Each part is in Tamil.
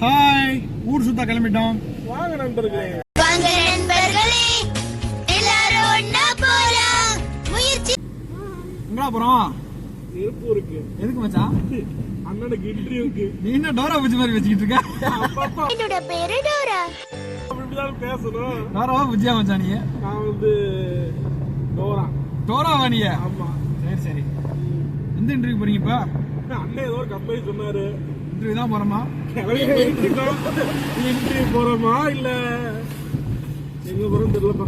ஹாய், ஊர் சுத்த கிளம்பிட்டோம். வாங்க நண்பர்களே, வாங்க நண்பர்களே, எல்லாரும் ஒண்ணா போலாம். முயற்சி. எங்கடா போறோம்? திருப்பூருக்கு. எதுக்கு மச்சான்? அண்ணனுக்கு இன்டர்வியூக்கு. நீ என்ன டோரா பூச்சி மாதிரி வச்சுக்கிட்டு இருக்க? என்னோட பேரு டோரா. அப்படிதான் பேசணும். டோராவா புஜ்ஜியா மச்சான் நீ? நான் வந்து டோரா. டோராவா நீ? ஆமா. சரி சரி. எந்த இன்டர்வியூ போறீங்க இப்ப? அண்ணன் ஏதோ ஒரு கம்பெனி சொன்னாரு. இன்டர்வியூ தான் போறோமா? இன்டர்வியூ போறோமா இல்ல எங்க போறோம் தெரியலப்பா.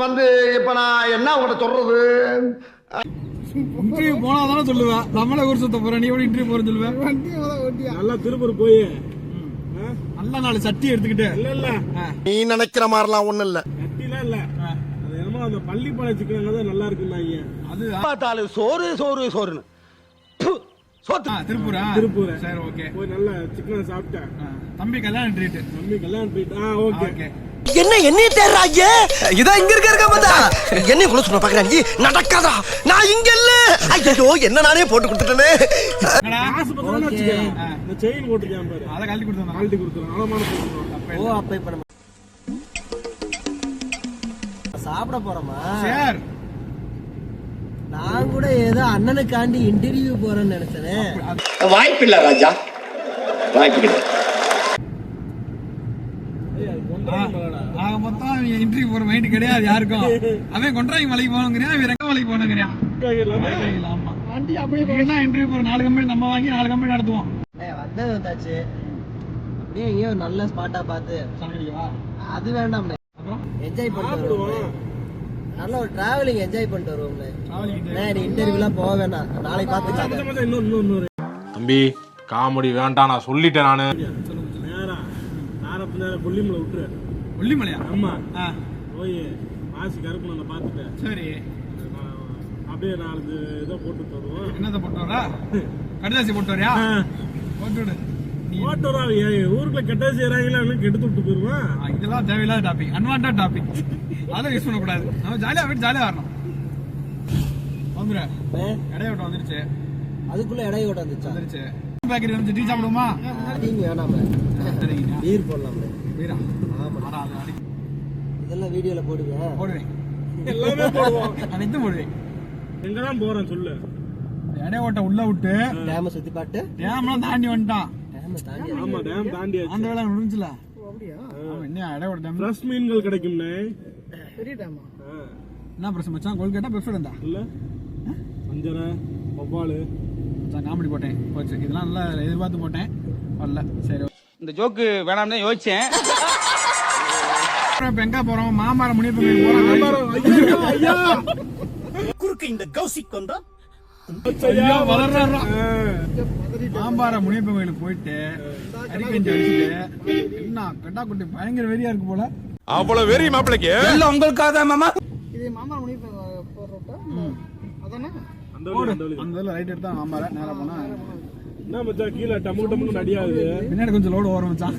வந்து இப்ப நான் என்ன உங்கள்ட்ட சொல்றது? இன்டர்வியூ போனா தானே சொல்லுவேன். நம்மளே ஊர் சுத்த போறேன், நீ எப்படி இன்டர்வியூ போறேன்னு சொல்லுவேன்? நல்லா திருப்பூர் போய் நல்ல நாலு சட்டி எடுத்துக்கிட்டு. இல்ல இல்ல நீ நினைக்கிற மாதிரிலாம் ஒண்ணும் இல்ல. கட்டிலாம் இல்ல. அது என்னமோ அந்த பள்ளிப்பாளைய சிக்கன் தான் நல்லா இருக்குன்னாங்க. அது பார்த்தாலும் சோறு சோறு சோறுன்னு திருப்பூரா? திருப்பூர். சரி, ஓகே. போய் நல்ல சிக்கன் சாப்பிட்டேன். தம்பி கல்யாண ட்ரீட். தம்பி கல்யாணம் போயிட்டு. ஓகே. என்ன என்னைய தேடுறாங்க? இதான் இங்க இருக்க பார்த்தா என்னைய குள்ள சொல்ல பாக்குறாங்க. நடக்காதா? நான் இங்க இல்ல. ஐயோ என்ன நானே போட்டு கொடுத்துட்டேனே. காசு பத்தலன்னு வச்சுக்க. இந்த செயின் போட்டுருக்கான் பாரு. அதை கழட்டி கொடுத்தோம். கழட்டி கொடுத்துறோம். அளமான போட்டுருவோம். ஓ, அப்ப இப்ப நம்ம சாப்பிட போறோமா? சரி. நான் கூட ஏதோ அண்ணனுக்காண்டி இன்டர்வியூ போறேன்னு நினைச்சேன். வாய்ப்பில்லை ராஜா, வாய்ப்பில்லை. ஆக மொத்தம் இன்டர்வியூ போற மைண்ட் கிடையாது யாருக்கும். அவன் கொண்டாங்க மலைக்கு போகணுங்கிறியா, அவன் ரெக்க மலைக்கு போகணுங்கிறியா? ஆமா. வண்டி அப்படியே இன்டர்வியூ போற 4 கம்பெனி நம்ம வாங்கி 4 கம்பெனி நடத்துவோம். வந்தது வந்தாச்சு. அப்படியே எங்கேயோ நல்ல ஸ்பாட்டா பார்த்து சமைக்கவா? அது வேண்டாம். என்ஜாய் பண்ணிட்டு வருவோம். நல்ல ஒரு டிராவலிங் என்ஜாய் பண்ணிட்டு வருவோம்ல. நீ இன்டர்வியூலாம் போக வேணாம், நாளைக்கு பார்த்துக்கலாம். இன்னொரு தம்பி காமெடி வேண்டாம், நான் சொல்லிட்டேன். நானு நேரா நேரத்து நேரம் கொல்லிமலை விட்டுரு. கொல்லிமலையா? ஆமா. போய் வாசி கருப்பு நான் பார்த்துட்டேன். சரி. அப்படியே 4 இதை போட்டு தருவோம். என்னத்தை போட்டு வரா? கடிதாசி போட்டு வரியா? போட்டு விடு. போட்டு வரா. ஊருக்குள்ள கெட்ட செய்யறாங்களா கெடுத்து விட்டு போயிருவான். இதெல்லாம் தேவையில்லாத டாபிக், அன்வான்ட் டாபிக். அதெல்லாம் யூஸ் பண்ணக்கூடாது. நம்ம ஜாலியா போயிட்டு ஜாலியா வரணும். வந்துரு. இடைய விட்டு வந்துருச்சு. அதுக்குள்ள இடைய விட்டு வந்துருச்சு. பேக்கரி வந்து டீ சாப்பிடுவோமா? டீ வேணாம், சரிங்க. பீர் போடலாம். பீரா? ஆமா. இதெல்லாம் வீடியோல போடுவேன். போடுவேன். எல்லாமே போடுவோம். அனைத்தும் போடுவேன். எங்கதான் போறேன் சொல்லு. இடைய ஓட்ட உள்ள விட்டு டேம சுத்தி பாட்டு டேம்லாம் தாண்டி வந்துட்டான். ஆமா, டேம் தாண்டி அந்த வேலை முடிஞ்சுல. என்ன இடைய ஓட்ட டேம்? ஃப்ரெஷ் மீன்கள் கிடைக்கும்னே. பெரிய டேமா? என்ன பிரச்சனை மச்சான்? கோல்கேட்டா பெப்சோட இருந்தா இல்ல அஞ்சரை வவ்வாலு மச்சான் காமெடி போட்டேன். போச்சு. இதெல்லாம் நல்லா எதிர்பார்த்து போட்டேன். வரல. சரி, இந்த ஜோக்கு வேணாம்னு யோசிச்சேன். இப்ப எங்க போறோம்? மாமரம் முனியப்பன் கோயில் போறோம். குறுக்கு இந்த கௌசிக் வந்தா மாம்பார முனியப்பன் கோயிலுக்கு போயிட்டு அரிக்கஞ்சி அடிச்சுட்டு என்ன கட்டா குட்டி பயங்கர வெறியா இருக்கு போல. அவ்வளவு வெறி மாப்பிளைக்கு இல்ல உங்களுக்காக மாமா. இது மாமா முனிப்பு போற ரோட்டா? அதானே? அந்த ரைட் எடுத்தா மாம்பார நேரா போனா என்ன மச்சான் கீழே டமுக்கு அடியாது. பின்னாடி கொஞ்சம் லோடு ஓரம் மச்சான்.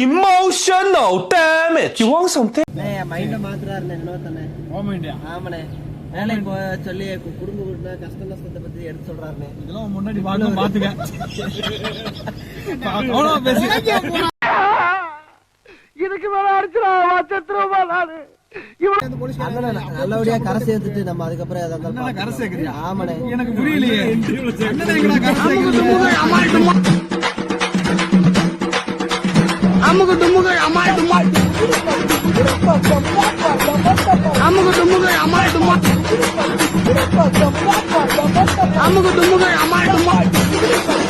emotional damage. You want something? மைண்ட மாத்துறாரு இன்னொருத்தனே. ஓம இந்தியா. ஆமாண்ணே, வேலைக்கு போக சொல்லி குடும்ப கூட்டினா கஷ்ட நஷ்டத்தை பத்தி எடுத்து சொல்றாருண்ணே. இதெல்லாம் முன்னாடி பாத்துக்க. பேசி இதுக்கு மேல அடிச்சுடா நானு. நல்லபடியா கரை சேர்த்துட்டு நம்ம அதுக்கப்புறம் எதா இருந்தாலும் என்ன கரை சேர்க்கறியா? ஆமாண்ணே. எனக்கு புரியலையே. அண்ணனை எங்கடா கரை சேர்க்கறது? அமுகு டுமுகு அமால் டுமால். அமுகு டுமுகு அமால் டுமால். அமுகு டுமுகு அமால் டுமால்.